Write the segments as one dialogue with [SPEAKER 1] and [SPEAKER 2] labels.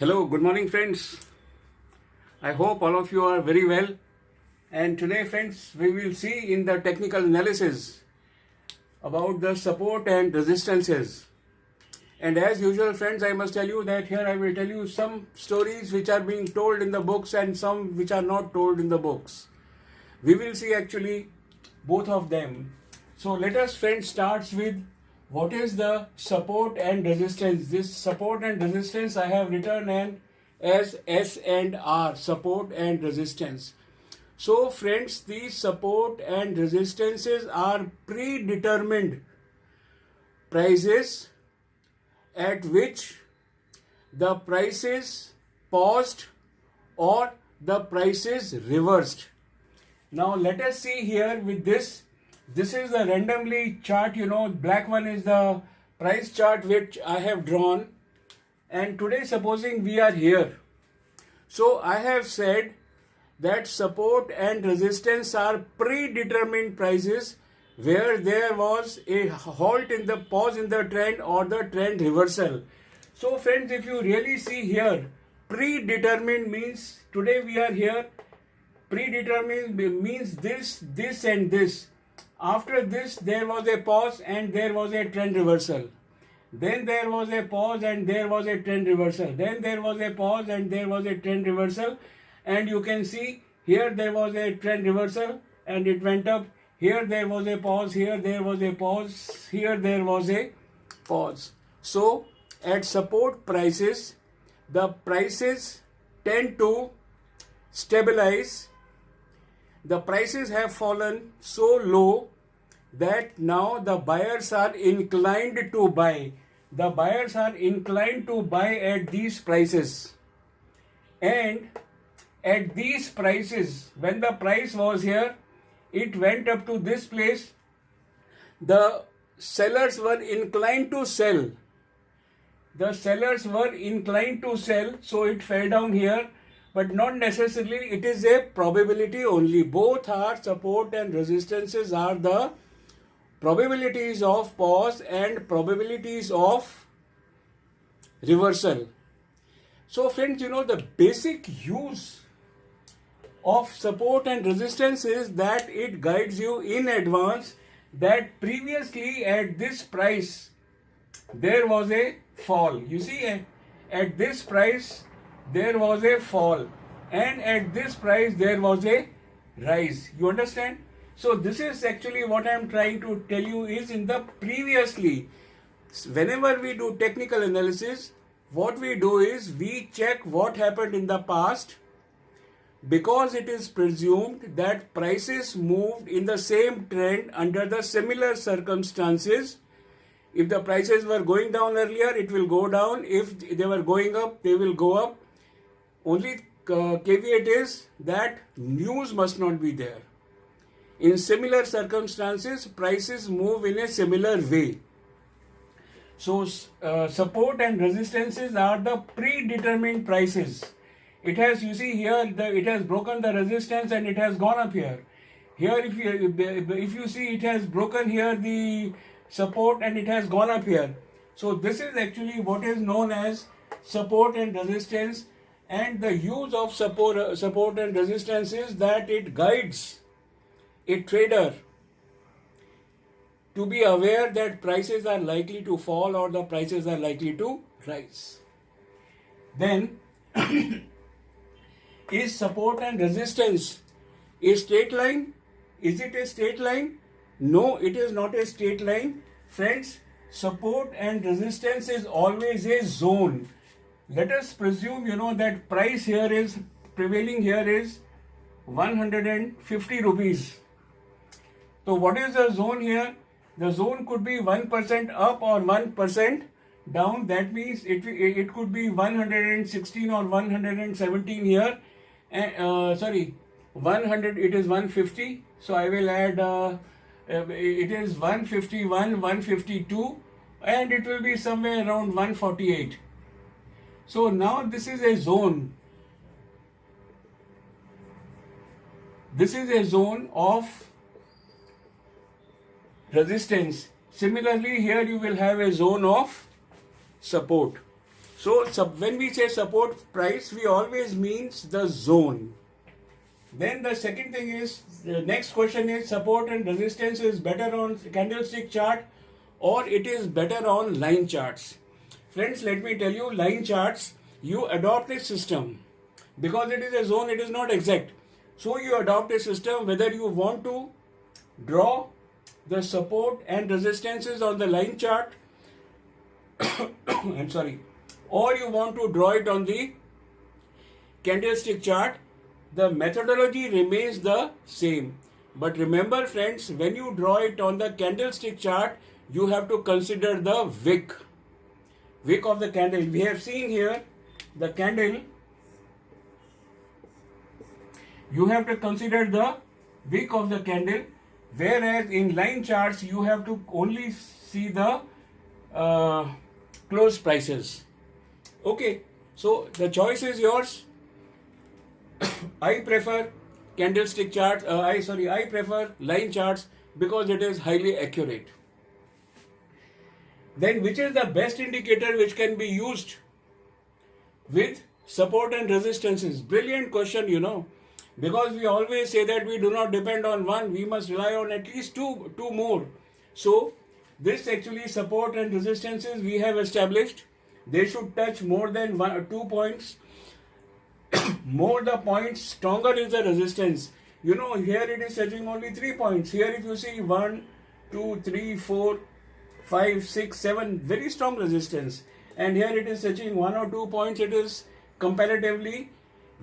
[SPEAKER 1] Hello, good morning friends. I hope all of you are very well. And today friends, we will see in the technical analysis about the support and resistances. And as usual friends, I must tell you that here I will tell you some stories which are being told in the books and some which are not told in the books. We will see actually both of them. So let us friends start with what is the support and resistance. This support and resistance I have written as S and R, support and resistance. So friends, these support and resistances are predetermined prices at which the price is paused or the price is reversed. Now let us see here with this. This is the randomly chart, black one is the price chart which I have drawn. And today supposing we are here. So I have said that support and resistance are predetermined prices where there was a halt in the pause in the trend or the trend reversal. So friends, if you really see here, predetermined means today we are here. Predetermined means this and this. After this, there was a pause and there was a trend reversal. Then there was a pause and there was a trend reversal. Then there was a pause and there was a trend reversal. And you can see here there was a trend reversal and it went up. Here there was a pause. Here there was a pause. Here there was a pause. So at support prices, the prices tend to stabilize. The prices have fallen so low that now the buyers are inclined to buy. The buyers are inclined to buy at these prices. And at these prices, when the price was here, it went up to this place. The sellers were inclined to sell. The sellers were inclined to sell, so it fell down here. But not necessarily, it is a probability only. Both are support and resistances are the probabilities of pause and probabilities of reversal. So friends, the basic use of support and resistance is that it guides you in advance that previously at this price there was a fall. You see, at this price there was a fall and at this price there was a rise. You understand? So this is actually what I am trying to tell you is in the previously. Whenever we do technical analysis, what we do is we check what happened in the past because it is presumed that prices moved in the same trend under the similar circumstances. If the prices were going down earlier, it will go down. If they were going up, they will go up. Only caveat is that news must not be there. In similar circumstances, prices move in a similar way. So, support and resistances are the predetermined prices. It has, you see here, it has broken the resistance and it has gone up here. Here, if you see, it has broken here the support and it has gone up here. So, this is actually what is known as support and resistance. And the use of support and resistance is that it guides a trader to be aware that prices are likely to fall or the prices are likely to rise. Then, is support and resistance a straight line? Is it a straight line? No, it is not a straight line. Friends, support and resistance is always a zone. Let us presume, that price here is, prevailing here is 150 rupees. So what is the zone here? The zone could be 1% up or 1% down. That means it could be 116 or 117 here. 100, it is 150. So I will add, it is 151, 152 and it will be somewhere around 148. So now this is a zone. This is a zone of resistance. Similarly, here you will have a zone of support. So when we say support price, we always means the zone. Then the second thing is, the next question is, support and resistance is better on candlestick chart or it is better on line charts? Friends, let me tell you, line charts, you adopt a system. Because it is a zone, it is not exact. So you adopt a system whether you want to draw the support and resistances on the line chart I'm sorry, or you want to draw it on the candlestick chart. The methodology remains the same. But remember friends, when you draw it on the candlestick chart, you have to consider the wick of the candle. We have seen here the candle. You have to consider the wick of the candle, whereas in line charts you have to only see the close prices. Okay, so the choice is yours. I prefer candlestick charts. I prefer line charts because it is highly accurate. Then, which is the best indicator which can be used with support and resistances? Brilliant question, you know. Because we always say that we do not depend on one, we must rely on at least two more. So, this actually support and resistances we have established. They should touch more than 1 or 2 points. More the points, stronger is the resistance. You know, here it is touching only 3 points. Here if you see 1, 2, 3, 4, 5, 6, 7, very strong resistance. And here it is touching 1 or 2 points, it is comparatively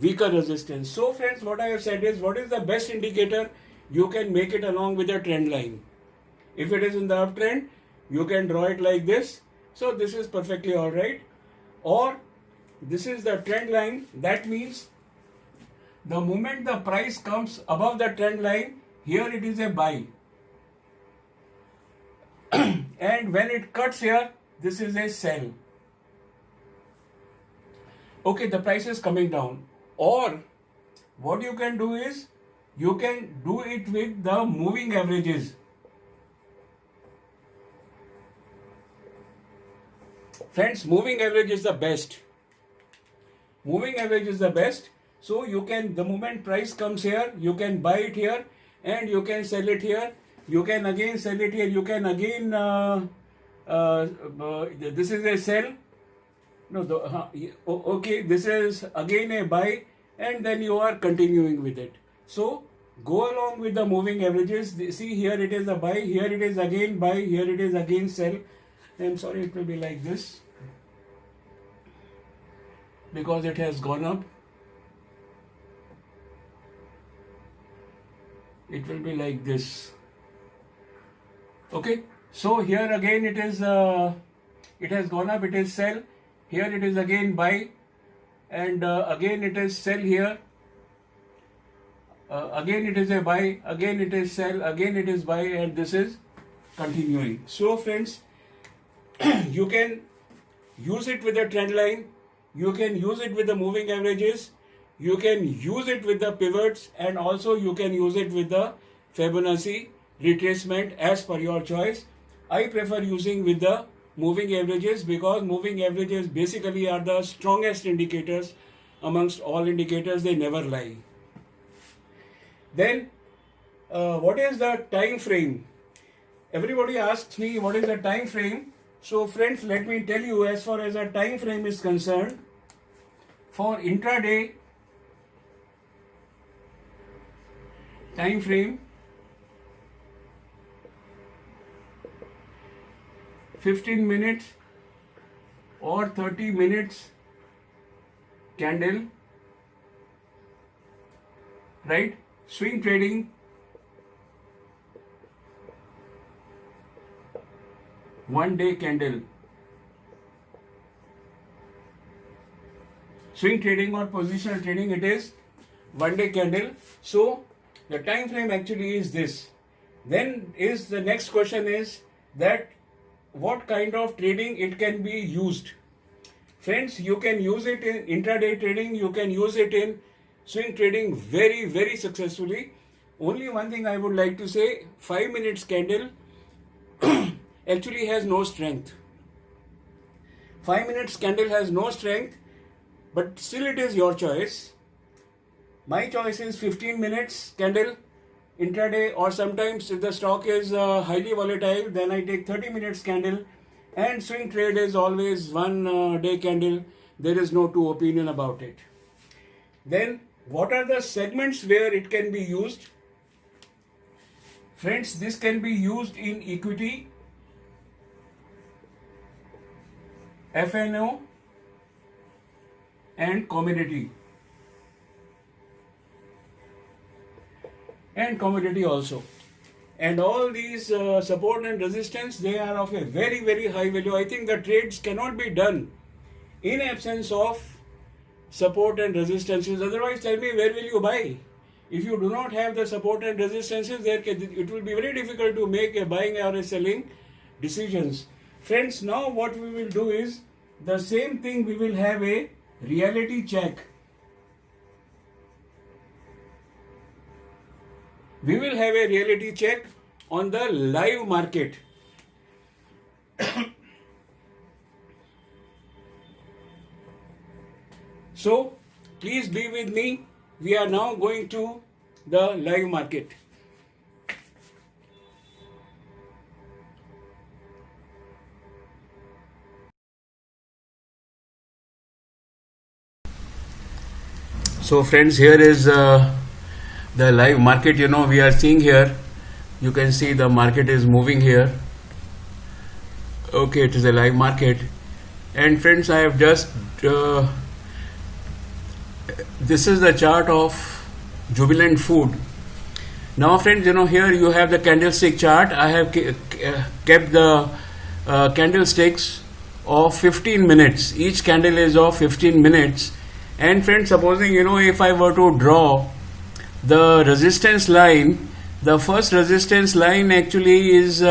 [SPEAKER 1] weaker resistance. So friends, what I have said is, what is the best indicator? You can make it along with the trend line. If it is in the uptrend, you can draw it like this. So this is perfectly alright. Or this is the trend line. That means the moment the price comes above the trend line, here it is a buy. And when it cuts here, this is a sell. Okay, the price is coming down. Or what you can do is, you can do it with the moving averages. Friends, moving average is the best. Moving average is the best. So you can, the moment price comes here, you can buy it here and you can sell it here. You can again sell it here. You can again, this is a sell. No, okay, this is again a buy, and then you are continuing with it. So go along with the moving averages. See, here it is a buy, here it is again buy, here it is again sell. I'm sorry, it will be like this because it has gone up. It will be like this. Okay, so here again it is it has gone up, it is sell. Here it is again buy, and again it is sell here. Again it is a buy, again it is sell, again it is buy, and this is continuing. So friends, you can use it with the trend line, you can use it with the moving averages, you can use it with the pivots, and also you can use it with the Fibonacci retracement as per your choice. I prefer using with the moving averages because moving averages basically are the strongest indicators amongst all indicators. They never lie. Then what is the time frame? Everybody asks me what is the time frame. So friends, let me tell you, as far as the time frame is concerned, for intraday time frame, 15 minutes or 30 minutes candle, right? Swing trading, one day candle. Swing trading or positional trading, it is one day candle. So the time frame actually is this. Then is the next question is that what kind of trading it can be used. Friends, you can use it in intraday trading, you can use it in swing trading very, very successfully. Only one thing I would like to say, 5 minutes candle actually has no strength. 5 minutes candle has no strength, but still it is your choice. My choice is 15 minutes candle intraday, or sometimes if the stock is highly volatile, then I take 30 minutes candle, and swing trade is always one day candle. There is no two opinion about it. Then what are the segments where it can be used? Friends, this can be used in equity, F&O and commodity. And commodity also. And all these support and resistance, they are of a very, very high value. I think the trades cannot be done in absence of support and resistances. Otherwise, tell me, where will you buy? If you do not have the support and resistances, it will be very difficult to make a buying or a selling decisions. Friends, now what we will do is the same thing. We will have a reality check. We will have a reality check on the live market. So, please be with me. We are now going to the live market. So friends, here is the live market. We are seeing here, you can see the market is moving here. Okay, it is a live market. And friends, I have just this is the chart of Jubilant Food. Now friends, here you have the candlestick chart. I have kept the candlesticks of 15 minutes. Each candle is of 15 minutes. And friends, supposing, if I were to draw the resistance line, the first resistance line actually is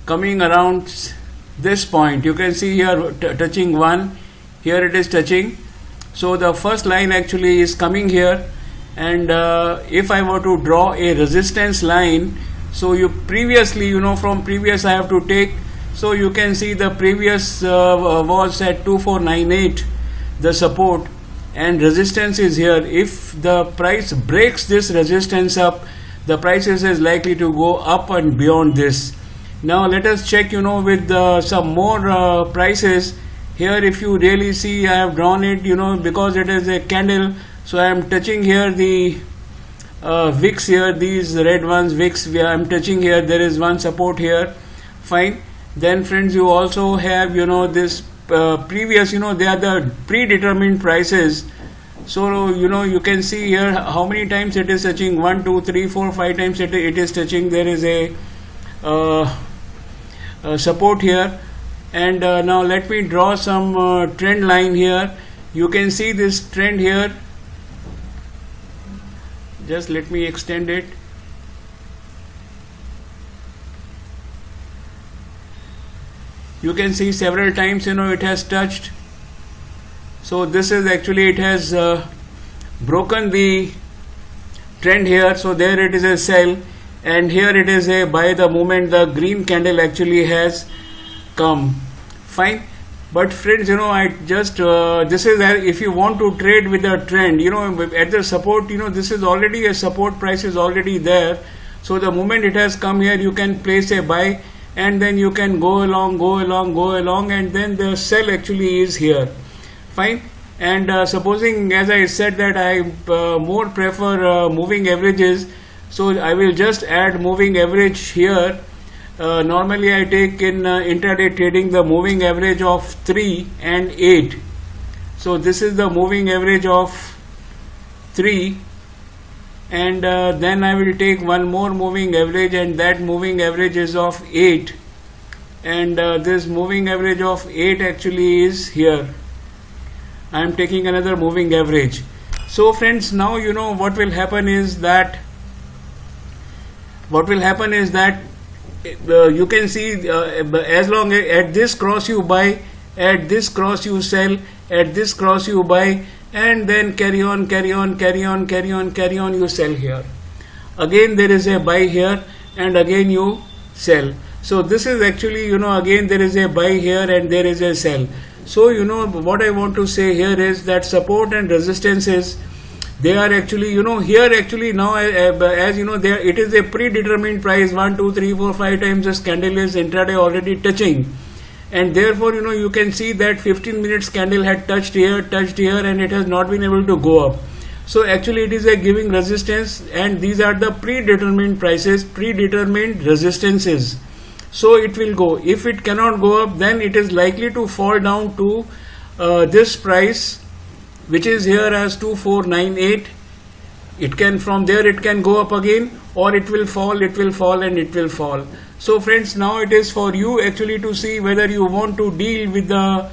[SPEAKER 1] coming around this point. You can see here touching 1, here it is touching. So the first line actually is coming here, and if I were to draw a resistance line, so you previously, from previous I have to take, so you can see the previous was at 2498, the support, and resistance is here. If the price breaks this resistance up, the prices is likely to go up and beyond this. Now let us check, with some more prices. Here, if you really see, I have drawn it, because it is a candle. So I am touching here the wicks here, these red ones, wicks. I am touching here. There is one support here. Fine. Then, friends, you also have, this previous, they are the predetermined prices. So, you can see here how many times it is touching. 1, 2, 3, 4, 5 times it is touching. There is a support here. And now let me draw some trend line here. You can see this trend here. Just let me extend it. You can see several times, it has touched. So this is actually, it has broken the trend here. So there it is a sell, and here it is a buy the moment the green candle actually has come. Fine. But friends, I just this is if you want to trade with the trend, at the support, this is already a support price is already there. So the moment it has come here, you can place a buy, and then you can go along, and then the sell actually is here. Fine. And supposing, as I said, that I more prefer moving averages, so I will just add moving average here. Normally I take in intraday trading the moving average of 3 and 8. So this is the moving average of 3, and then I will take one more moving average, and that moving average is of 8, and this moving average of 8 actually is here. I am taking another moving average. So friends, now what will happen is that you can see as long as at this cross you buy, at this cross you sell, at this cross you buy, and then carry on you sell here. Again there is a buy here, and again you sell. So this is actually, again there is a buy here and there is a sell. So what I want to say here is that support and resistances, they are actually, here actually now, as there it is a predetermined price, 1 2 3 4 5 times this candle is intraday already touching, and therefore you can see that 15 minutes candle had touched here, and it has not been able to go up. So actually it is a giving resistance, and these are the predetermined prices, predetermined resistances. So it will go. If it cannot go up, then it is likely to fall down to this price, which is here as 2498. It can, from there it can go up again, or it will fall, and it will fall. So friends, now it is for you actually to see whether you want to deal with the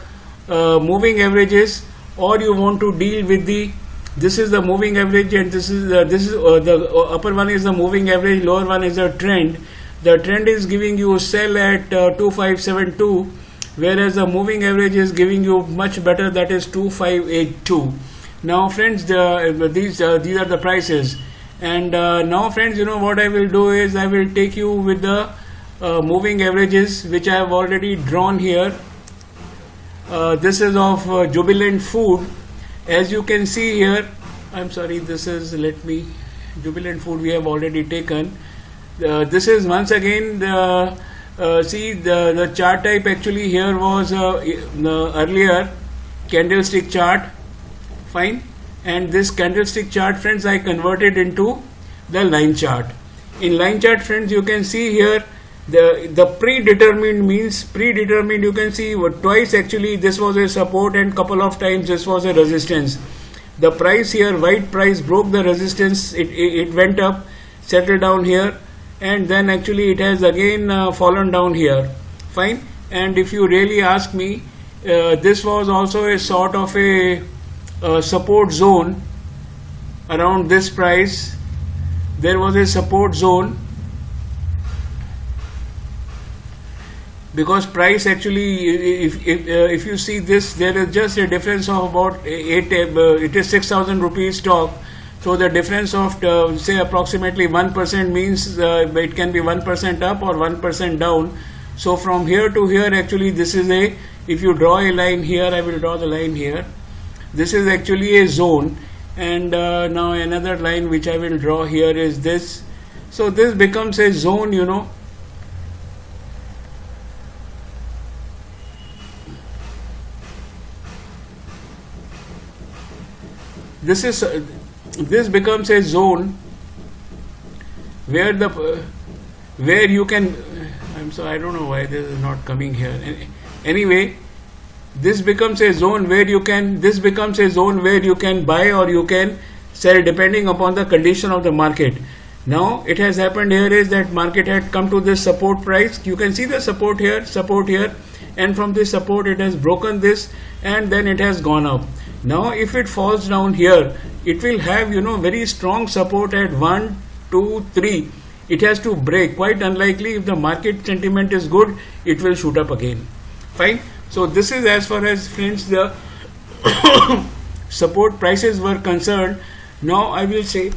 [SPEAKER 1] moving averages, or you want to deal with the, this is the moving average, and this is the upper one is the moving average, lower one is a trend. The trend is giving you sell at 2572, whereas the moving average is giving you much better, that is 2582. Now friends, these are the prices, and now friends, what I will do is I will take you with the moving averages, which I have already drawn here. This is of Jubilant Food. As you can see here, I'm sorry, this is, Jubilant Food we have already taken. This is once again see the chart type actually here was the earlier candlestick chart, fine, and this candlestick chart, friends, I converted into the line chart. In line chart, friends, you can see here the predetermined means predetermined. You can see twice actually this was a support, and couple of times this was a resistance. The price here, white price, broke the resistance, it went up, settled down here, and then actually it has again fallen down here, fine. And if you really ask me, this was also a sort of a support zone around this price. There was a support zone, because price actually, if you see this, there is just a difference of about 8, it is 6,000 rupees stock. So the difference of say approximately 1% means it can be 1% up or 1% down. So from here to here, actually this is a, if you draw a line here, I will draw the line here. This is actually a zone, and now another line which I will draw here is this. So this becomes a zone, this becomes a zone where where you can, I'm sorry, I don't know why this is not coming here. Anyway, this becomes a zone where you can, buy or you can sell depending upon the condition of the market. Now it has happened here is that market had come to this support price. You can see the support here, and from this support it has broken this, and then it has gone up. Now if it falls down here, it will have very strong support at 1 2 3. It has to break. Quite unlikely, if the market sentiment is good, it will shoot up again, fine. So this is as far as, friends, the support prices were concerned. Now I will say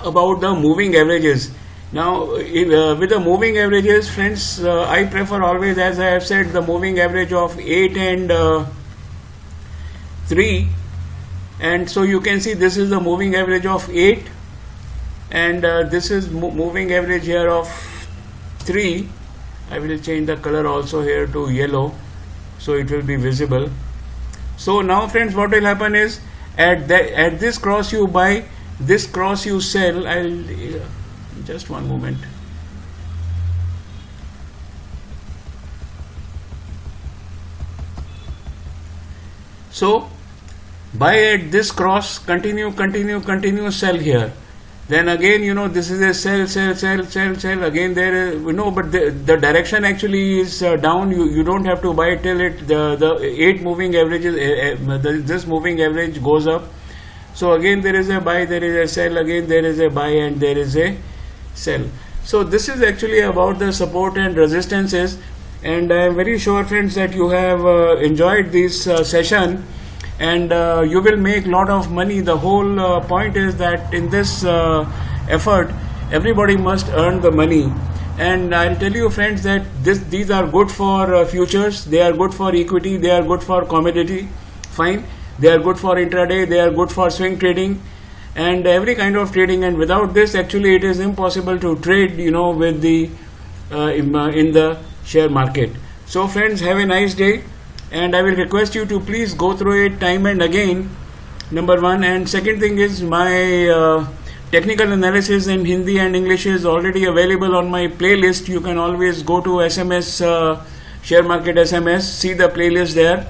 [SPEAKER 1] about the moving averages. Now with the moving averages, friends, I prefer always, as I have said, the moving average of 8 and 3, and so you can see this is the moving average of 8, and this is moving average here of 3. I will change the color also here to yellow, so it will be visible. So now, friends, what will happen is at this cross you buy, this cross you sell. I'll just one moment. So buy at this cross, continue, sell here. Then again, this is a sell. Again there is, but the direction actually is down. You don't have to buy till the 8 moving averages, this moving average goes up. So again there is a buy, there is a sell, again there is a buy, and there is a sell. So this is actually about the support and resistances, and I am very sure, friends, that you have enjoyed this session, and you will make lot of money. The whole point is that in this effort everybody must earn the money. And I'll tell you friends that these are good for futures, they are good for equity, they are good for commodity, fine, they are good for intraday, they are good for swing trading and every kind of trading. And without this actually it is impossible to trade, with the in the share market. So friends, have a nice day, and I will request you to please go through it time and again, number one. And second thing is, my technical analysis in Hindi and English is already available on my playlist. You can always go to SMS, share market SMS, see the playlist there,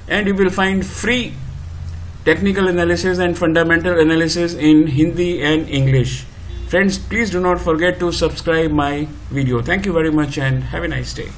[SPEAKER 1] and you will find free technical analysis and fundamental analysis in Hindi and English. Friends, please do not forget to subscribe my video. Thank you very much and have a nice day.